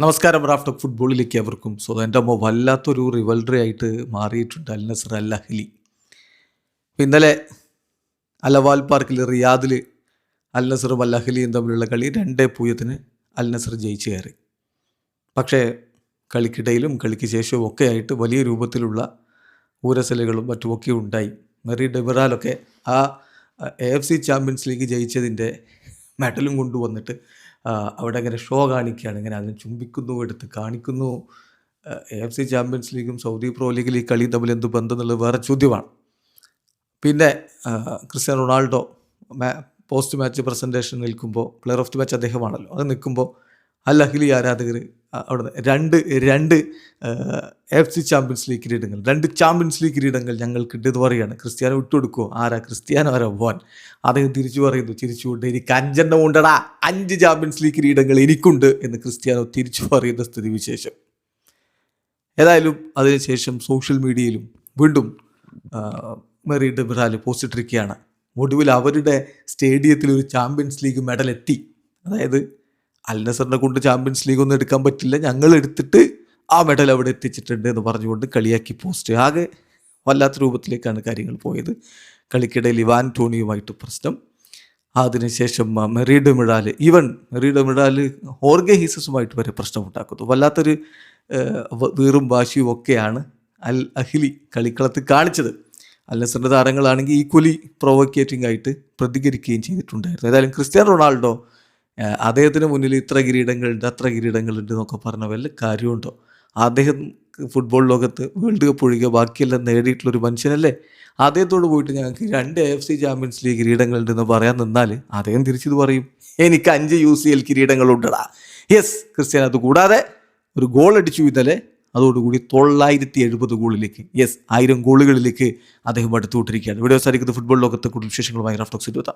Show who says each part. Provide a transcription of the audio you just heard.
Speaker 1: നമസ്കാരം. റാഫ്റ്റ് ഫുട്ബോളിലേക്ക് അവർക്കും എൻ്റെ അമ്മ വല്ലാത്തൊരു റിവൽറി ആയിട്ട് മാറിയിട്ടുണ്ട് അൽ നസർ അൽ അഹ്ലി. ഇന്നലെ അലവാൽ പാർക്കിൽ റിയാദിൽ അൽ നസറും അൽ അഹ്ലിയും തമ്മിലുള്ള കളി 2-0 അൽ നസർ ജയിച്ചു കയറി. പക്ഷേ കളിക്കിടയിലും കളിക്ക് ശേഷവും ഒക്കെ ആയിട്ട് വലിയ രൂപത്തിലുള്ള ഊരസലുകളും മറ്റുമൊക്കെ ഉണ്ടായി. മെറി ഡെമിറാലൊക്കെ ആ AFC ചാമ്പ്യൻസ് ലീഗ് ജയിച്ചതിൻ്റെ മെഡലും കൊണ്ടുവന്നിട്ട് അവിടെ അങ്ങനെ ഷോ കാണിക്കുകയാണ്. ഇങ്ങനെ അതിന് ചുംബിക്കുന്നു, എടുത്ത് കാണിക്കുന്നു. AFC ചാമ്പ്യൻസ് ലീഗും സൗദി പ്രോ ലീഗിൽ ഈ കളി തമ്മിൽ എന്ത് ബന്ധം എന്നുള്ളത് വേറെ ചോദ്യമാണ്. പിന്നെ Cristiano Ronaldo post match presentation നിൽക്കുമ്പോൾ, പ്ലെയർ ഓഫ് ദി മാച്ച് അദ്ദേഹമാണല്ലോ, അത് നിൽക്കുമ്പോൾ അൽ അഹ്ലി ആരാധകർ അവിടെ രണ്ട് AFC ചാമ്പ്യൻസ് ലീഗ് കിരീടങ്ങൾ, 2 ചാമ്പ്യൻസ് ലീഗ് കിരീടങ്ങൾ ഞങ്ങൾക്കുണ്ട് എന്ന് പറയുകയാണ്. ക്രിസ്ത്യാനോ വിട്ടുകൊടുക്കുമോ? ക്രിസ്ത്യാനോ ആരാ പോവാൻ? അദ്ദേഹം തിരിച്ചു പറയുന്നു ചിരിച്ചുകൊണ്ട്, എനിക്ക് 5 എണ്ണം ഉണ്ടടാ, 5 ചാമ്പ്യൻസ് ലീഗ് കിരീടങ്ങൾ എനിക്കുണ്ട് എന്ന് ക്രിസ്ത്യാനോ തിരിച്ചു പറയുന്ന സ്ഥിതിവിശേഷം. ഏതായാലും അതിനുശേഷം സോഷ്യൽ മീഡിയയിലും വീണ്ടും മെറി ഡെമിറാൽ പോസ്റ്റ് ഇട്ടിരിക്കുകയാണ്. ഒടുവിൽ അവരുടെ സ്റ്റേഡിയത്തിൽ ഒരു ചാമ്പ്യൻസ് ലീഗ് മെഡൽ എത്തി. അതായത് അൽ നസറിനെ കൊണ്ട് ചാമ്പ്യൻസ് ലീഗ് ഒന്നും എടുക്കാൻ പറ്റില്ല, ഞങ്ങൾ എടുത്തിട്ട് ആ മെഡൽ അവിടെ എത്തിച്ചിട്ടുണ്ട് എന്ന് പറഞ്ഞുകൊണ്ട് കളിയാക്കി പോസ്റ്റ്. ആകെ വല്ലാത്ത രൂപത്തിലേക്കാണ് കാര്യങ്ങൾ പോയത്. കളിക്കിടയിൽ ഇവാൻ ടോണിയുമായിട്ട് പ്രശ്നം. അതിനുശേഷം മെറി ഡെമിറാൽ ഹോർഗെ ഹീസസുമായിട്ട് വരെ പ്രശ്നമുണ്ടാക്കുന്നു. വല്ലാത്തൊരു വീറും വാശിയും ഒക്കെയാണ് അൽ അഹ്ലി കളിക്കളത്തിൽ കാണിച്ചത്. അൽ നസറിൻ്റെ താരങ്ങളാണെങ്കിൽ ഈക്വലി പ്രൊവോക്കേറ്റിംഗ് ആയിട്ട് പ്രതികരിക്കുകയും ചെയ്തിട്ടുണ്ടായിരുന്നു. ഏതായാലും ക്രിസ്ത്യാനോ റൊണാൾഡോ അദ്ദേഹത്തിന് മുന്നിൽ ഇത്ര കിരീടങ്ങളുണ്ട്, അത്ര കിരീടങ്ങളുണ്ട് എന്നൊക്കെ പറഞ്ഞ വല്ല കാര്യമുണ്ടോ? അദ്ദേഹം ഫുട്ബോൾ ലോകത്ത് വേൾഡ് കപ്പ് ഒഴികെ ബാക്കിയെല്ലാം നേടിയിട്ടുള്ളൊരു മനുഷ്യനല്ലേ? അദ്ദേഹത്തോട് പോയിട്ട് ഞങ്ങൾക്ക് 2 AFC ചാമ്പ്യൻസ് ലീഗ് കിരീടങ്ങളുണ്ടെന്ന് പറയാൻ നിന്നാൽ അദ്ദേഹം തിരിച്ചത് പറയും, എനിക്ക് 5 UCL കിരീടങ്ങളുണ്ടടാ. യെസ്, ക്രിസ്ത്യാനോ അത് കൂടാതെ ഒരു ഗോൾ അടിച്ചു ഇന്നലെ. അതോടുകൂടി 970 ഗോളിലേക്ക്, 1000 ഗോളുകളിലേക്ക് അദ്ദേഹം അടുത്തുകൊണ്ടിരിക്കുകയാണ്. ഇവിടെ അവസാനിക്കുന്ന ഫുട്ബോൾ ലോകത്തെ കൂടുതൽ വിശേഷങ്ങളുമായി റാഫ്റ്റ് ടോക്സ്.